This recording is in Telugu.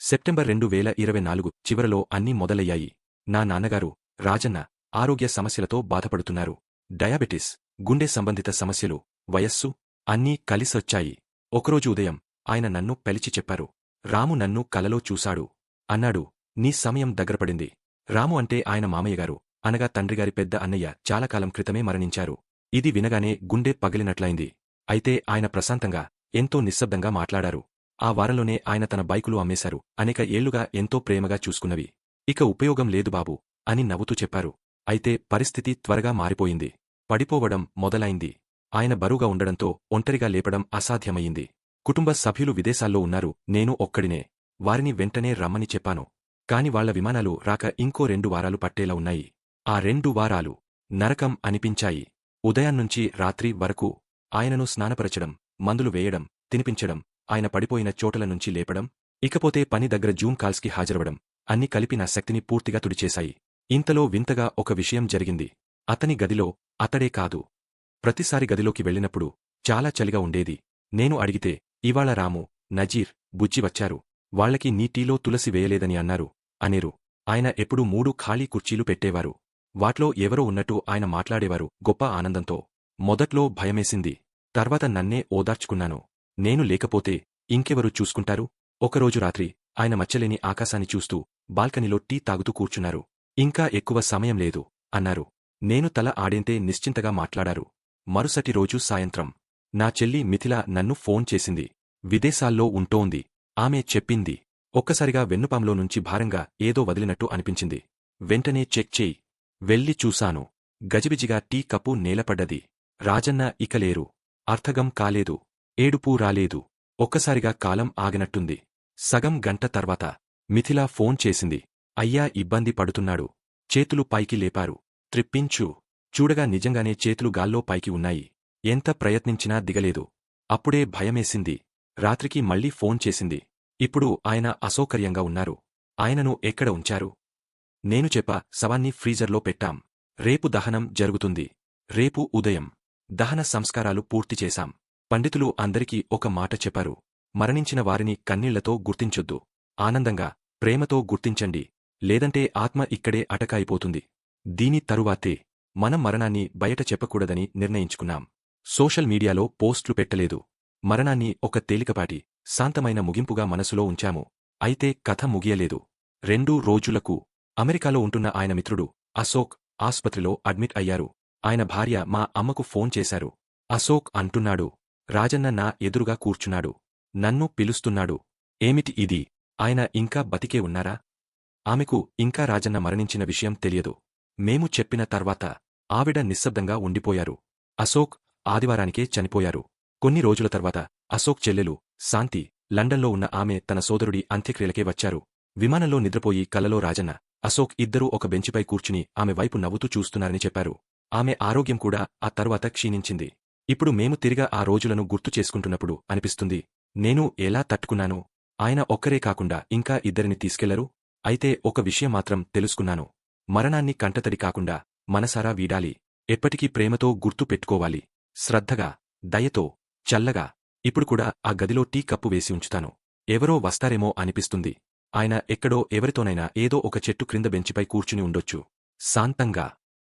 సెప్టెంబర్ 2024 చివరలో అన్నీ మొదలయ్యాయి. నా నాన్నగారు, రాజన్న, ఆరోగ్య సమస్యలతో బాధపడుతున్నారు. డయాబెటిస్, గుండె సంబంధిత సమస్యలు, వయస్సు అన్నీ కలిసొచ్చాయి. ఒకరోజు ఉదయం ఆయన నన్ను పిలిచి చెప్పారు. రాము నన్ను కలలో చూశాడు. అన్నాడు, నీ సమయం దగ్గరపడింది. రాము అంటే ఆయన మామయ్యగారు, అనగా తండ్రిగారి పెద్ద అన్నయ్య చాలా కాలం క్రితమే మరణించారు. ఇది వినగానే గుండె పగిలినట్లయింది. అయితే ఆయన ప్రశాంతంగా, ఎంతో నిశ్శబ్దంగా మాట్లాడారు. ఆ వారంలోనే ఆయన తన బైకులు అమ్మేశారు. అనేక ఏళ్లుగా ఎంతో ప్రేమగా చూసుకున్నవి. ఇక ఉపయోగం లేదు బాబూ అని నవ్వుతూ చెప్పారు. అయితే పరిస్థితి త్వరగా మారిపోయింది. పడిపోవడం మొదలైంది. ఆయన బరువుగా ఉండడంతో ఒంటరిగా లేపడం అసాధ్యమయ్యింది. కుటుంబ సభ్యులు విదేశాల్లో ఉన్నారు, నేను ఒక్కడినే. వారిని వెంటనే రమ్మని చెప్పాను. కాని వాళ్ల విమానాలు రాక ఇంకో 2 వారాలు పట్టేలా ఉన్నాయి. ఆ 2 వారాలు నరకం అనిపించాయి. ఉదయాన్నుంచి రాత్రి వరకు ఆయనను స్నానపరచడం, మందులు వేయడం, తినిపించడం, ఆయన పడిపోయిన చోటల నుంచి లేపడం, ఇకపోతే పని దగ్గర జూమ్ కాల్స్కి హాజరవడం, అన్నీ కలిపి నా శక్తిని పూర్తిగా తుడిచేశాయి. ఇంతలో వింతగా ఒక విషయం జరిగింది. అతని గదిలో అతడే కాదు. ప్రతిసారి గదిలోకి వెళ్ళినప్పుడు చాలా చలిగా ఉండేది. నేను అడిగితే, ఇవాళ రాము, నజీర్, బుజ్జి వచ్చారు. వాళ్లకి నీ టీలో తులసి వేయలేదని అన్నారు అనేరు. ఆయన ఎప్పుడూ 3 ఖాళీ కుర్చీలు పెట్టేవారు. వాట్లో ఎవరో ఉన్నట్టు ఆయన మాట్లాడేవారు గొప్ప ఆనందంతో. మొదట్లో భయమేసింది. తర్వాత నన్నే ఓదార్చుకున్నాను. నేను లేకపోతే ఇంకెవరు చూసుకుంటారు? ఒకరోజు రాత్రి ఆయన మచ్చలేని ఆకాశాన్ని చూస్తూ బాల్కనీలో టీ తాగుతూ కూర్చున్నారు. ఇంకా ఎక్కువ సమయం లేదు అన్నారు. నేను తల ఆడేంతే నిశ్చింతగా మాట్లాడారు. మరుసటి రోజు సాయంత్రం నా చెల్లి మిథిల నన్ను ఫోన్ చేసింది. విదేశాల్లో ఉంటోంది. ఆమె చెప్పింది, ఒక్కసారిగా వెన్నుపాములో నుంచి భారంగా ఏదో వదిలినట్టు అనిపించింది. వెంటనే చెక్ చేయి. వెళ్ళి చూశాను. గజిబిజిగా టీ కప్పు నేలపడ్డది. రాజన్న ఇక లేరు. అర్థగం కాలేదు. ఏడుపూ రాలేదు. ఒక్కసారిగా కాలం ఆగినట్టుంది. సగం గంట తర్వాత మిథిల ఫోన్ చేసింది. అయ్యా ఇబ్బంది పడుతున్నాడు. చేతులు పైకి లేపారు. త్రిప్పించు. చూడగా నిజంగానే చేతులు గాల్లో పైకి ఉన్నాయి. ఎంత ప్రయత్నించినా దిగలేదు. అప్పుడే భయమేసింది. రాత్రికి మళ్లీ ఫోన్ చేసింది. ఇప్పుడు ఆయన అసౌకర్యంగా ఉన్నారు. ఆయనను ఎక్కడ ఉంచారు? నేను చెప్పా, శవాన్ని ఫ్రీజర్లో పెట్టాం. రేపు దహనం జరుగుతుంది. రేపు ఉదయం దహన సంస్కారాలు పూర్తి చేశాం. పండితులు అందరికీ ఒక మాట చెప్పారు. మరణించిన వారిని కన్నీళ్లతో గుర్తించొద్దు. ఆనందంగా, ప్రేమతో గుర్తించండి. లేదంటే ఆత్మ ఇక్కడే అటకాయిపోతుంది. దీని తరువాతే మనం మరణాన్ని బయట చెప్పకూడదని నిర్ణయించుకున్నాం. సోషల్ మీడియాలో పోస్ట్లు పెట్టలేదు. మరణాన్ని ఒక తేలికపాటి, శాంతమైన ముగింపుగా మనసులో ఉంచాము. అయితే కథ ముగియలేదు. 2 రోజులకు అమెరికాలో ఉంటున్న ఆయన మిత్రుడు అశోక్ ఆస్పత్రిలో అడ్మిట్ అయ్యారు. ఆయన భార్య మా అమ్మకు ఫోన్ చేశారు. అశోక్ అంటున్నాడు, రాజన్న నా ఎదురుగా కూర్చున్నాడు. నన్ను పిలుస్తున్నాడు. ఏమిటి ఇది? ఆయన ఇంకా బతికే ఉన్నారా? ఆమెకు ఇంకా రాజన్న మరణించిన విషయం తెలియదు. మేము చెప్పిన తర్వాత ఆవిడ నిశ్శబ్దంగా ఉండిపోయారు. అశోక్ ఆదివారానికే చనిపోయారు. కొన్ని రోజుల తర్వాత అశోక్ చెల్లెలు శాంతి, లండన్లో ఉన్న ఆమె తన సోదరుడి అంత్యక్రియలకే వచ్చారు. విమానంలో నిద్రపోయి కలలో రాజన్న, అశోక్ ఇద్దరూ ఒక బెంచిపై కూర్చుని ఆమె వైపు నవ్వుతూ చూస్తున్నారని చెప్పారు. ఆమె ఆరోగ్యం కూడా ఆ తరువాత క్షీణించింది. ఇప్పుడు మేము తిరిగా ఆ రోజులను గుర్తు చేసుకుంటున్నప్పుడు అనిపిస్తుంది, నేను ఎలా తట్టుకున్నాను? ఆయన ఒక్కరే కాకుండా ఇంకా ఇద్దరిని తీసుకెళ్లరు? అయితే ఒక విషయం మాత్రం తెలుసుకున్నాను. మరణాన్ని కంటతడి కాకుండా మనసారా వీడాలి. ఎప్పటికీ ప్రేమతో గుర్తు పెట్టుకోవాలి. శ్రద్ధగా, దయతో, చల్లగా. ఇప్పుడు కూడా ఆ గదిలో టీ కప్పు వేసి ఉంచుతాను. ఎవరో వస్తారేమో అనిపిస్తుంది. ఆయన ఎక్కడో ఎవరితోనైనా ఏదో ఒక చెట్టు క్రింద బెంచిపై కూర్చుని ఉండొచ్చు. శాంతంగా.